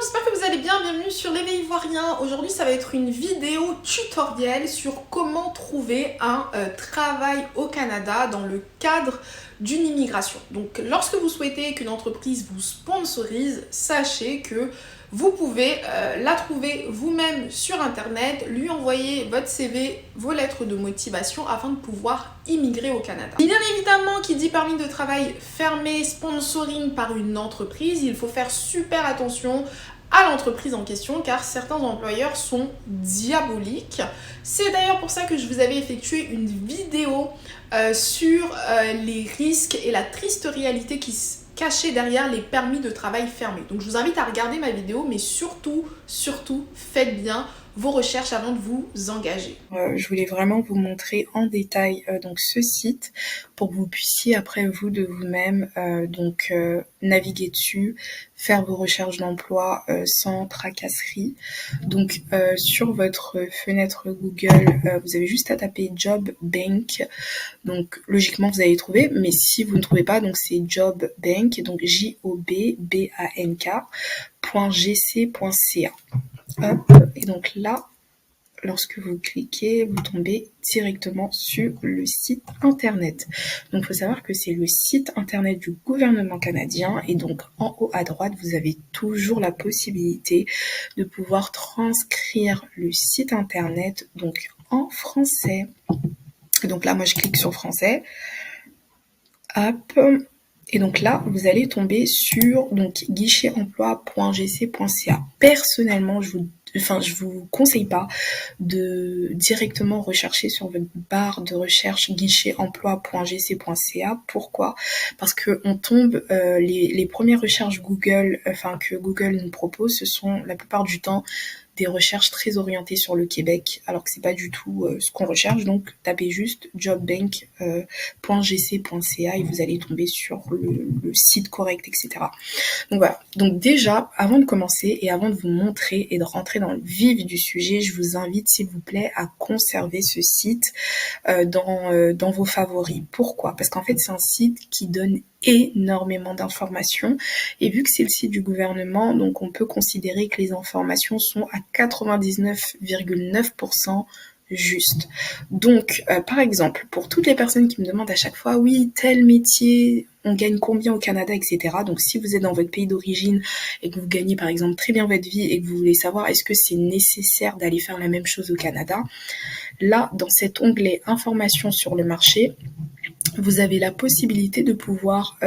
j'espère que vous allez bien, bienvenue sur l'éveil ivoirien. Aujourd'hui ça va être une vidéo tutoriel sur comment trouver un travail au Canada dans le cadre d'une immigration. Donc lorsque vous souhaitez qu'une entreprise vous sponsorise, sachez que vous pouvez la trouver vous-même sur internet, lui envoyer votre CV, vos lettres de motivation afin de pouvoir immigrer au Canada. Bien évidemment, qui dit permis de travail fermé, sponsoring par une entreprise, il faut faire super attention à l'entreprise en question car certains employeurs sont diaboliques. C'est d'ailleurs pour ça que je vous avais effectué une vidéo sur les risques et la triste réalité qui cachée derrière les permis de travail fermés. Donc je vous invite à regarder ma vidéo, mais surtout, faites bien vos recherches avant de vous engager. Je voulais vraiment vous montrer en détail donc ce site pour que vous puissiez après vous de vous-même naviguer dessus, faire vos recherches d'emploi sans tracasserie. Donc sur votre fenêtre Google, vous avez juste à taper Job Bank. Donc logiquement vous allez trouver, mais si vous ne trouvez pas, donc c'est Job Bank, donc jobbank.gc.ca. Hop, et donc là, lorsque vous cliquez, vous tombez directement sur le site internet. Donc, il faut savoir que c'est le site internet du gouvernement canadien et donc en haut à droite, vous avez toujours la possibilité de pouvoir transcrire le site internet donc en français. Donc là, moi, je clique sur français. Hop. Et donc là, vous allez tomber sur donc guichetemploi.gc.ca. Personnellement, je vous conseille pas de directement rechercher sur votre barre de recherche guichetemploi.gc.ca. Pourquoi? Parce que on tombe les premières recherches Google, que Google nous propose, ce sont la plupart du temps des recherches très orientées sur le Québec, alors que c'est pas du tout ce qu'on recherche. Donc tapez juste jobbank.gc.ca et vous allez tomber sur le site correct, etc. Donc voilà. Donc déjà, avant de commencer et avant de vous montrer et de rentrer dans le vif du sujet, je vous invite s'il vous plaît à conserver ce site dans vos favoris. Pourquoi? Parce qu'en fait, c'est un site qui donne énormément d'informations et vu que c'est le site du gouvernement, donc on peut considérer que les informations sont à 99,9% juste. Donc, par exemple, pour toutes les personnes qui me demandent à chaque fois, oui, tel métier, on gagne combien au Canada, etc. Donc, si vous êtes dans votre pays d'origine et que vous gagnez, par exemple, très bien votre vie et que vous voulez savoir est-ce que c'est nécessaire d'aller faire la même chose au Canada, là, dans cet onglet informations sur le marché, vous avez la possibilité de pouvoir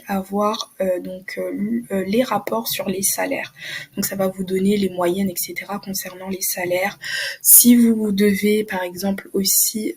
avoir les rapports sur les salaires. Donc ça va vous donner les moyennes, etc. concernant les salaires. Si vous devez, par exemple, aussi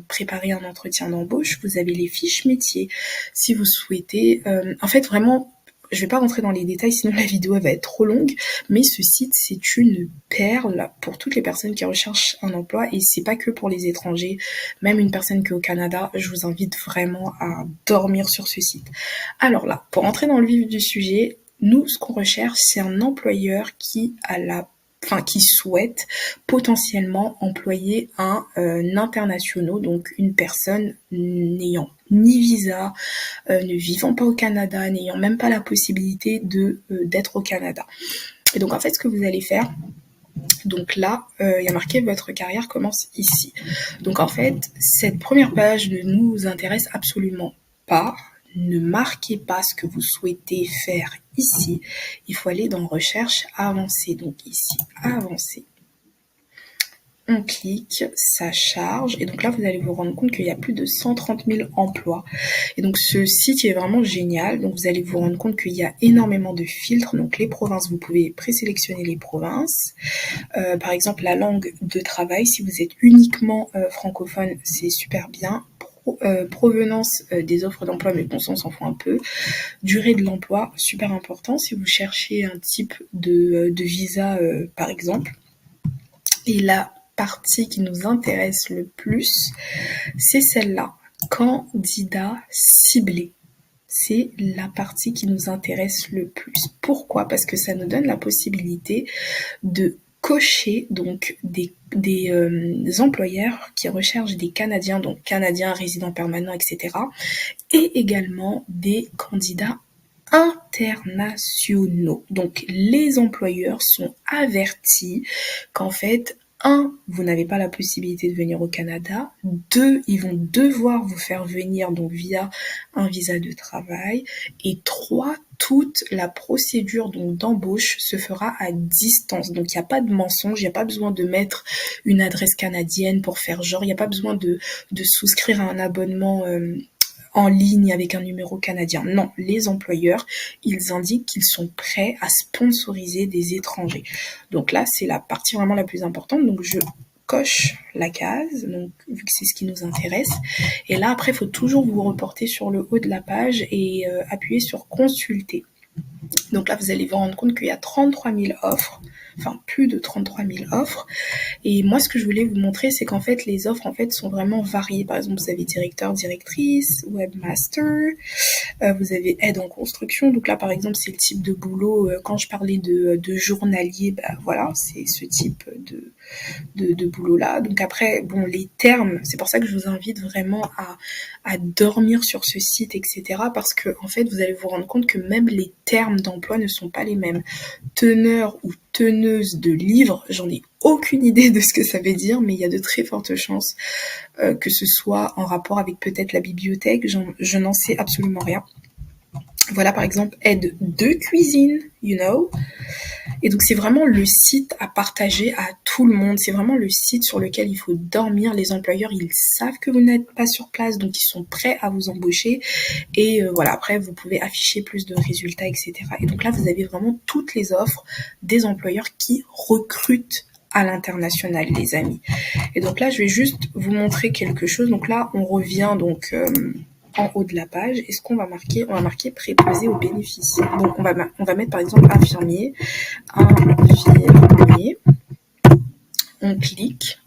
préparer un entretien d'embauche, vous avez les fiches métiers. Si vous souhaitez, en fait, vraiment, je vais pas rentrer dans les détails, sinon la vidéo va être trop longue, mais ce site, c'est une perle pour toutes les personnes qui recherchent un emploi et c'est pas que pour les étrangers, même une personne qui est au Canada, je vous invite vraiment à dormir sur ce site. Alors là, pour entrer dans le vif du sujet, nous, ce qu'on recherche, c'est un employeur qui souhaite potentiellement employer un international, donc une personne n'ayant ni visa, ne vivant pas au Canada, n'ayant même pas la possibilité d'être au Canada. Et donc en fait, ce que vous allez faire, donc là, il y a marqué votre carrière commence ici. Donc en fait, cette première page ne nous intéresse absolument pas. Ne marquez pas ce que vous souhaitez faire ici. Il faut aller dans recherche avancée. Donc ici, avancer. On clique, ça charge, et donc là vous allez vous rendre compte qu'il y a plus de 130 000 emplois. Et donc ce site est vraiment génial, donc vous allez vous rendre compte qu'il y a énormément de filtres, donc les provinces, vous pouvez présélectionner les provinces. Par exemple la langue de travail, si vous êtes uniquement francophone, c'est super bien. Provenance des offres d'emploi, mais bon ça on s'en fout un peu. Durée de l'emploi, super important, si vous cherchez un type de visa par exemple. Et la partie qui nous intéresse le plus, c'est celle-là, candidat ciblé. C'est la partie qui nous intéresse le plus. Pourquoi? Parce que ça nous donne la possibilité de cocher donc des employeurs qui recherchent des Canadiens, donc Canadiens résidents permanents, etc. et également des candidats internationaux. Donc les employeurs sont avertis qu'en fait, un, vous n'avez pas la possibilité de venir au Canada. Deux, ils vont devoir vous faire venir donc via un visa de travail. Et trois, toute la procédure donc d'embauche se fera à distance. Donc il n'y a pas de mensonge, il n'y a pas besoin de mettre une adresse canadienne pour faire genre, il n'y a pas besoin de souscrire à un abonnement en ligne avec un numéro canadien. Non, les employeurs, ils indiquent qu'ils sont prêts à sponsoriser des étrangers. Donc là, c'est la partie vraiment la plus importante. Donc je coche la case, donc vu que c'est ce qui nous intéresse. Et là, après, il faut toujours vous reporter sur le haut de la page et appuyer sur consulter. Donc là, vous allez vous rendre compte qu'il y a 33 000 offres, enfin plus de 33 000 offres. Et moi, ce que je voulais vous montrer, c'est qu'en fait, les offres en fait sont vraiment variées. Par exemple, vous avez directeur, directrice, webmaster, vous avez aide en construction. Donc là, par exemple, c'est le type de boulot. Quand je parlais de journalier, bah voilà, c'est ce type de boulot-là. Donc après, bon, les termes, c'est pour ça que je vous invite vraiment à dormir sur ce site, etc. Parce que en fait, vous allez vous rendre compte que même les termes d'emploi ne sont pas les mêmes. Teneur ou teneuse de livres, j'en ai aucune idée de ce que ça veut dire, mais il y a de très fortes chances que ce soit en rapport avec peut-être la bibliothèque. Je n'en sais absolument rien. Voilà, par exemple, aide de cuisine, you know. Et donc, c'est vraiment le site à partager à tout le monde. C'est vraiment le site sur lequel il faut dormir. Les employeurs, ils savent que vous n'êtes pas sur place, donc ils sont prêts à vous embaucher. Et voilà, après, vous pouvez afficher plus de résultats, etc. Et donc là, vous avez vraiment toutes les offres des employeurs qui recrutent à l'international, les amis. Et donc là, je vais juste vous montrer quelque chose. Donc là, on revient donc en haut de la page. Et ce qu'on va marquer, on va marquer préposé aux bénéficiaires. Donc on va mettre par exemple infirmier. Infirmier. On clique.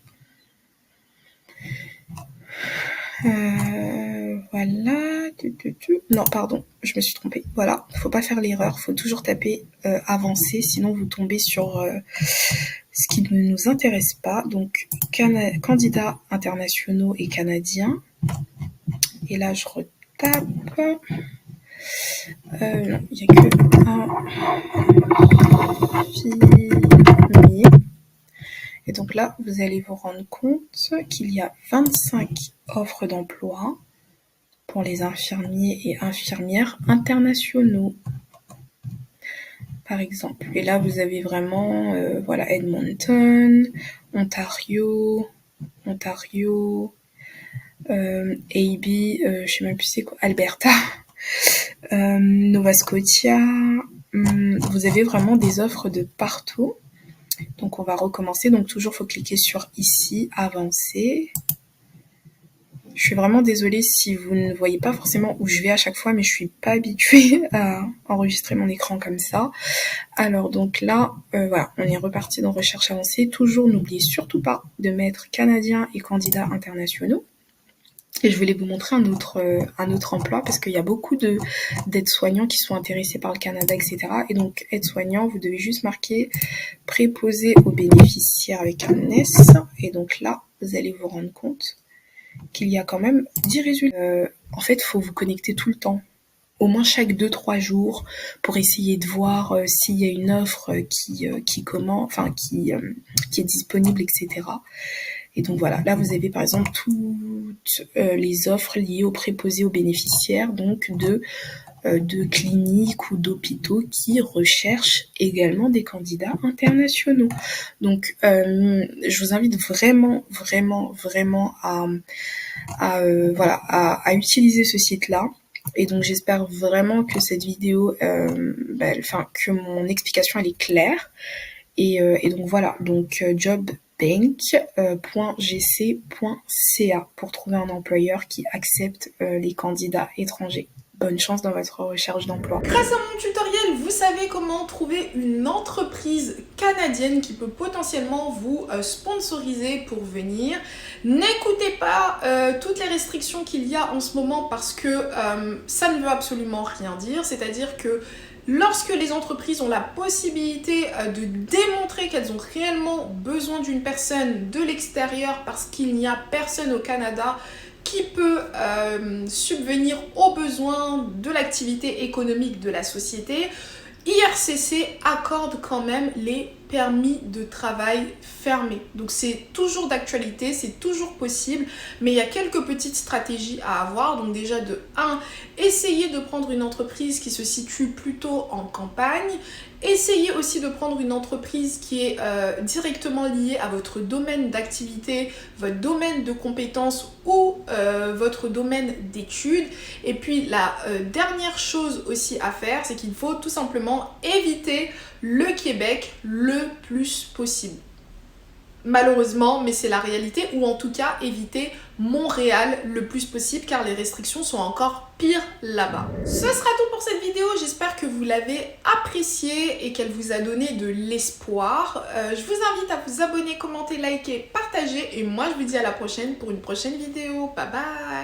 Voilà. Non, pardon, je me suis trompée. Voilà, faut pas faire l'erreur, faut toujours taper avancer, sinon vous tombez sur ce qui ne nous intéresse pas. Donc, candidats internationaux et canadiens. Et là, je retape. Non, il n'y a que infirmier. Et donc là, vous allez vous rendre compte qu'il y a 25 offres d'emploi pour les infirmiers et infirmières internationaux, par exemple. Et là, vous avez vraiment, voilà, Edmonton, Ontario, AB, je sais même plus c'est quoi, Alberta, Nova Scotia. Vous avez vraiment des offres de partout. Donc on va recommencer. Donc toujours faut cliquer sur ici, avancer. Je suis vraiment désolée si vous ne voyez pas forcément où je vais à chaque fois, mais je suis pas habituée à enregistrer mon écran comme ça. Alors donc là, voilà, on est reparti dans recherche avancée. Toujours, n'oubliez surtout pas de mettre Canadiens et candidats internationaux. Et je voulais vous montrer un autre emploi parce qu'il y a beaucoup d'aides-soignants qui sont intéressés par le Canada, etc. Et donc, aide-soignant, vous devez juste marquer préposé aux bénéficiaires avec un S. Et donc là, vous allez vous rendre compte qu'il y a quand même 10 résultats. En fait, il faut vous connecter tout le temps. Au moins chaque 2-3 jours pour essayer de voir s'il y a une offre qui est disponible, etc. Et donc voilà, là vous avez par exemple toutes les offres liées aux préposés aux bénéficiaires, donc de cliniques ou d'hôpitaux qui recherchent également des candidats internationaux. Donc je vous invite vraiment à utiliser ce site-là. Et donc j'espère vraiment que cette vidéo, que mon explication elle est claire. Et donc voilà, donc jobbank.gc.ca pour trouver un employeur qui accepte les candidats étrangers. Bonne chance dans votre recherche d'emploi. Grâce à mon tutoriel, vous savez comment trouver une entreprise canadienne qui peut potentiellement vous sponsoriser pour venir. N'écoutez pas toutes les restrictions qu'il y a en ce moment parce que ça ne veut absolument rien dire. C'est-à-dire que lorsque les entreprises ont la possibilité de démontrer qu'elles ont réellement besoin d'une personne de l'extérieur parce qu'il n'y a personne au Canada qui qui peut subvenir aux besoins de l'activité économique de la société, IRCC accorde quand même les permis de travail fermés. Donc c'est toujours d'actualité, c'est toujours possible, mais il y a quelques petites stratégies à avoir. Donc déjà de 1, essayez de prendre une entreprise qui se situe plutôt en campagne. Essayez aussi de prendre une entreprise qui est directement liée à votre domaine d'activité, votre domaine de compétences ou votre domaine d'études. Et puis la dernière chose aussi à faire, c'est qu'il faut tout simplement éviter le Québec le plus possible. Malheureusement, mais c'est la réalité, ou en tout cas éviter Montréal le plus possible car les restrictions sont encore pires là-bas. Ce sera tout pour cette vidéo, j'espère que vous l'avez appréciée et qu'elle vous a donné de l'espoir. Je vous invite à vous abonner, commenter, liker, partager et moi je vous dis à la prochaine pour une prochaine vidéo. Bye bye!